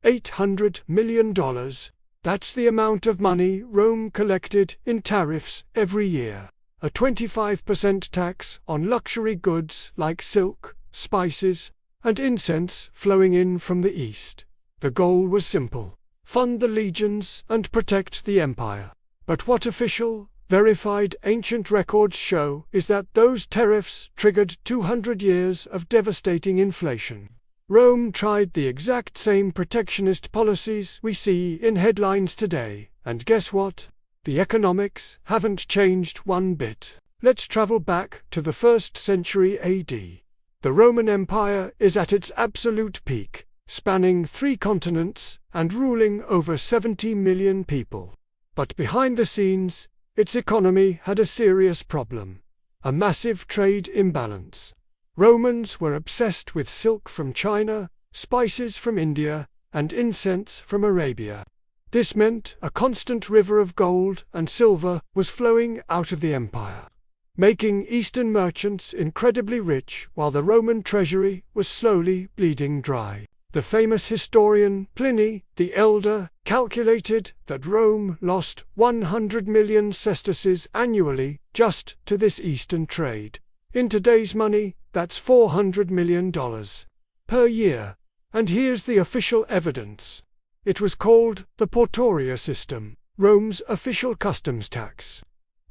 $800 million. That's the amount of money Rome collected in tariffs every year. A 25% tax on luxury goods like silk, spices, and incense flowing in from the east. The goal was simple: fund the legions and protect the empire. But what official, verified ancient records show is that those tariffs triggered 200 years of devastating inflation. Rome tried the exact same protectionist policies we see in headlines today, and guess what? The economics haven't changed one bit. Let's travel back to the 1st century AD. The Roman Empire is at its absolute peak, spanning 3 continents and ruling over 70 million people. But behind the scenes, its economy had a serious problem: a massive trade imbalance. Romans were obsessed with silk from China, spices from India, and incense from Arabia. This meant a constant river of gold and silver was flowing out of the empire, making Eastern merchants incredibly rich while the Roman treasury was slowly bleeding dry. The famous historian Pliny the Elder calculated that Rome lost 100 million sesterces annually just to this Eastern trade. In today's money, that's $400 million per year. And here's the official evidence. It was called the portoria system, Rome's official customs tax.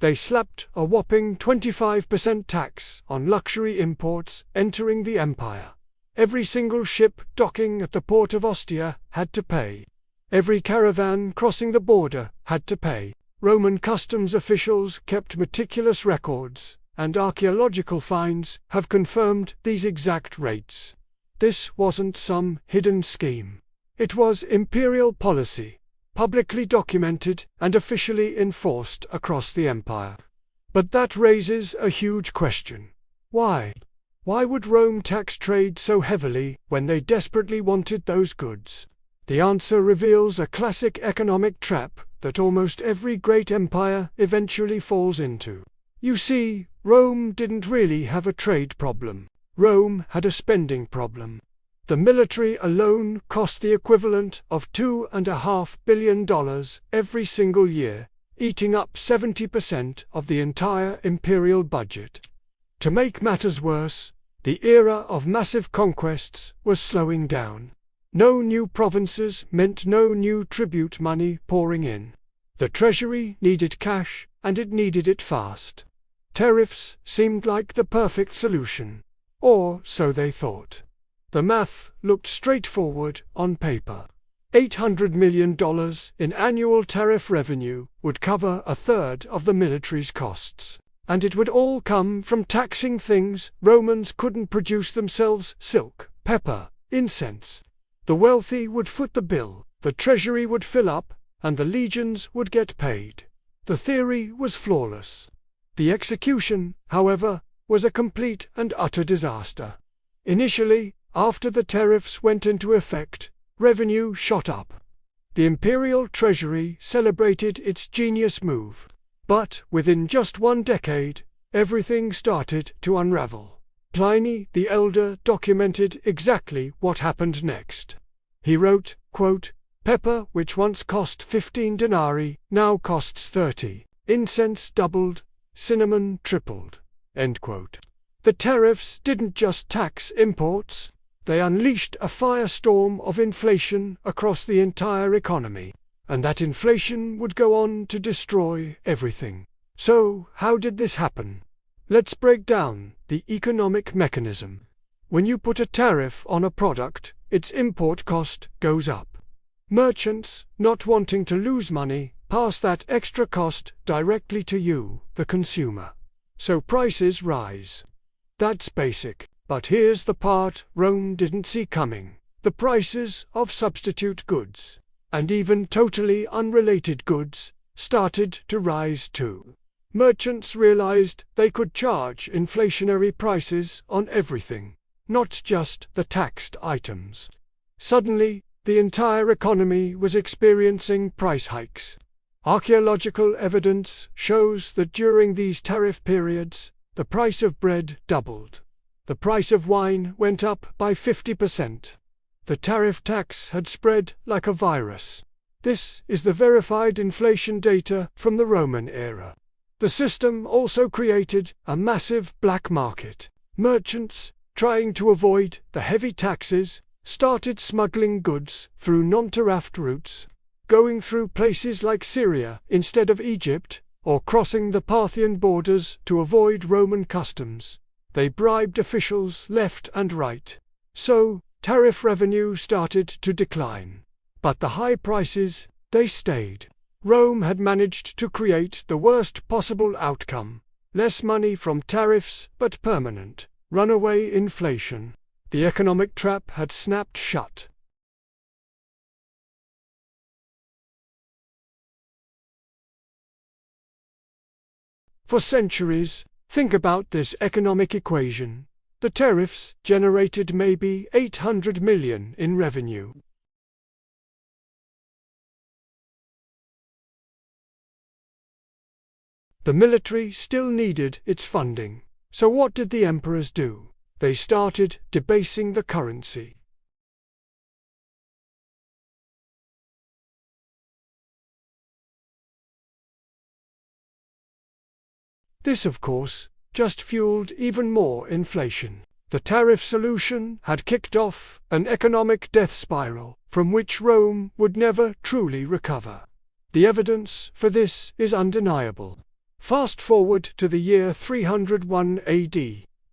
They slapped a whopping 25% tax on luxury imports entering the empire. Every single ship docking at the port of Ostia had to pay. Every caravan crossing the border had to pay. Roman customs officials kept meticulous records, and archaeological finds have confirmed these exact rates. This wasn't some hidden scheme. It was imperial policy, publicly documented and officially enforced across the empire. But that raises a huge question. Why? Why would Rome tax trade so heavily when they desperately wanted those goods? The answer reveals a classic economic trap that almost every great empire eventually falls into. You see, Rome didn't really have a trade problem. Rome had a spending problem. The military alone cost the equivalent of $2.5 billion every single year, eating up 70% of the entire imperial budget. To make matters worse, the era of massive conquests was slowing down. No new provinces meant no new tribute money pouring in. The treasury needed cash, and it needed it fast. Tariffs seemed like the perfect solution. Or so they thought. The math looked straightforward on paper. $800 million in annual tariff revenue would cover a third of the military's costs. And it would all come from taxing things Romans couldn't produce themselves: silk, pepper, incense. The wealthy would foot the bill, the treasury would fill up, and the legions would get paid. The theory was flawless. The execution, however, was a complete and utter disaster. Initially, after the tariffs went into effect, revenue shot up. The imperial treasury celebrated its genius move. But within just 1 decade, everything started to unravel. Pliny the Elder documented exactly what happened next. He wrote, quote, "Pepper, which once cost 15 denarii, now costs 30. Incense doubled, cinnamon tripled." End quote. The tariffs didn't just tax imports. They unleashed a firestorm of inflation across the entire economy. And that inflation would go on to destroy everything. So, how did this happen? Let's break down the economic mechanism. When you put a tariff on a product, its import cost goes up. Merchants, not wanting to lose money, pass that extra cost directly to you, the consumer. So prices rise. That's basic. But here's the part Rome didn't see coming: the prices of substitute goods. And even totally unrelated goods started to rise too. Merchants realized they could charge inflationary prices on everything, not just the taxed items. Suddenly, the entire economy was experiencing price hikes. Archaeological evidence shows that during these tariff periods, the price of bread doubled. The price of wine went up by 50%. The tariff tax had spread like a virus. This is the verified inflation data from the Roman era. The system also created a massive black market. Merchants, trying to avoid the heavy taxes, started smuggling goods through non-tariffed routes, going through places like Syria instead of Egypt, or crossing the Parthian borders to avoid Roman customs. They bribed officials left and right. So, tariff revenue started to decline. But the high prices, they stayed. Rome had managed to create the worst possible outcome. Less money from tariffs, but permanent, runaway inflation. The economic trap had snapped shut. For centuries, think about this economic equation. The tariffs generated maybe 800 million in revenue. The military still needed its funding. So what did the emperors do? They started debasing the currency. This, of course, just fueled even more inflation. The tariff solution had kicked off an economic death spiral from which Rome would never truly recover. The evidence for this is undeniable. Fast forward to the year 301 AD.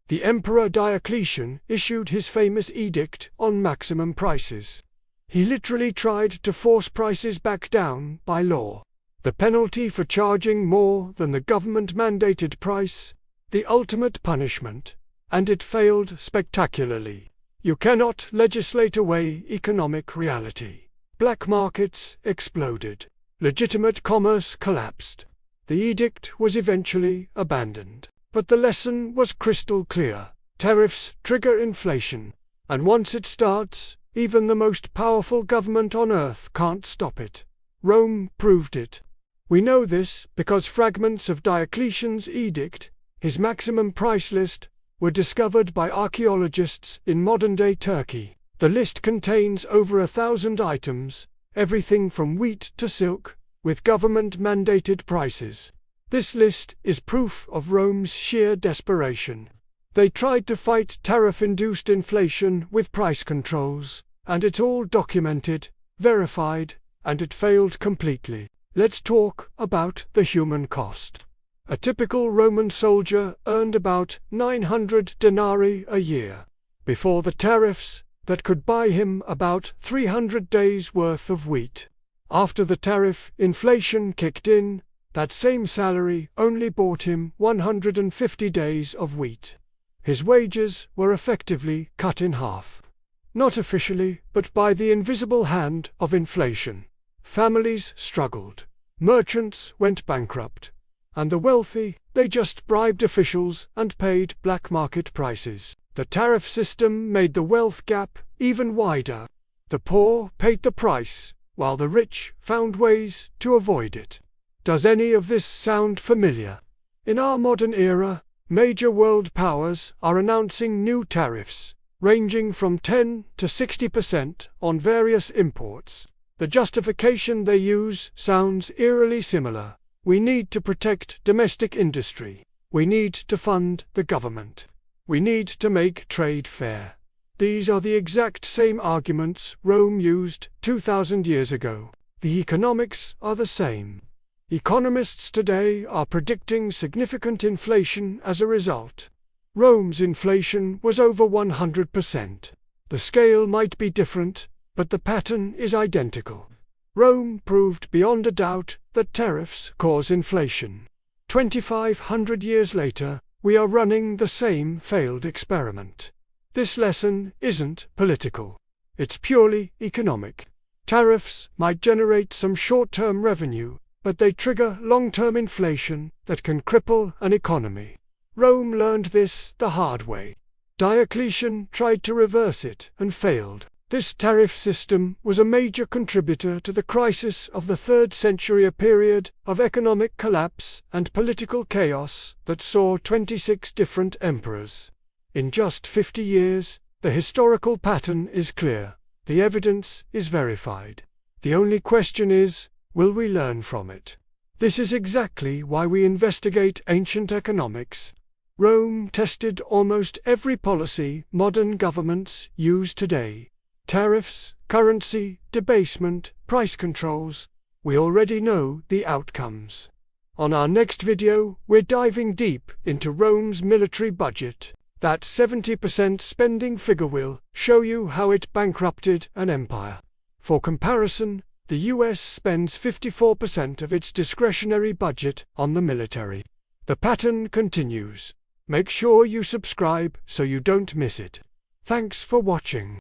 The Emperor Diocletian issued his famous edict on maximum prices. He literally tried to force prices back down by law. The penalty for charging more than the government-mandated price, the ultimate punishment, and it failed spectacularly. You cannot legislate away economic reality. Black markets exploded. Legitimate commerce collapsed. The edict was eventually abandoned. But the lesson was crystal clear. Tariffs trigger inflation, and once it starts, even the most powerful government on earth can't stop it. Rome proved it. We know this because fragments of Diocletian's edict, his maximum price list, were discovered by archaeologists in modern-day Turkey. The list contains over 1,000 items, everything from wheat to silk, with government-mandated prices. This list is proof of Rome's sheer desperation. They tried to fight tariff-induced inflation with price controls, and it's all documented, verified, and it failed completely. Let's talk about the human cost. A typical Roman soldier earned about 900 denarii a year. Before the tariffs, that could buy him about 300 days' worth of wheat. After the tariff inflation kicked in, that same salary only bought him 150 days of wheat. His wages were effectively cut in half. Not officially, but by the invisible hand of inflation. Families struggled. Merchants went bankrupt. And the wealthy, they just bribed officials and paid black market prices. The tariff system made the wealth gap even wider. The poor paid the price, while the rich found ways to avoid it. Does any of this sound familiar? In our modern era, major world powers are announcing new tariffs, ranging from 10 to 60% on various imports. The justification they use sounds eerily similar. We need to protect domestic industry. We need to fund the government. We need to make trade fair. These are the exact same arguments Rome used 2,000 years ago. The economics are the same. Economists today are predicting significant inflation as a result. Rome's inflation was over 100%. The scale might be different, but the pattern is identical. Rome proved beyond a doubt that tariffs cause inflation. 2,500 years later, we are running the same failed experiment. This lesson isn't political. It's purely economic. Tariffs might generate some short-term revenue, but they trigger long-term inflation that can cripple an economy. Rome learned this the hard way. Diocletian tried to reverse it and failed. This tariff system was a major contributor to the crisis of the 3rd century, a period of economic collapse and political chaos that saw 26 different emperors. In just 50 years, the historical pattern is clear. The evidence is verified. The only question is, will we learn from it? This is exactly why we investigate ancient economics. Rome tested almost every policy modern governments use today. Tariffs, currency, debasement, price controls. We already know the outcomes. On our next video, we're diving deep into Rome's military budget. That 70% spending figure will show you how it bankrupted an empire. For comparison, the US spends 54% of its discretionary budget on the military. The pattern continues. Make sure you subscribe so you don't miss it. Thanks for watching.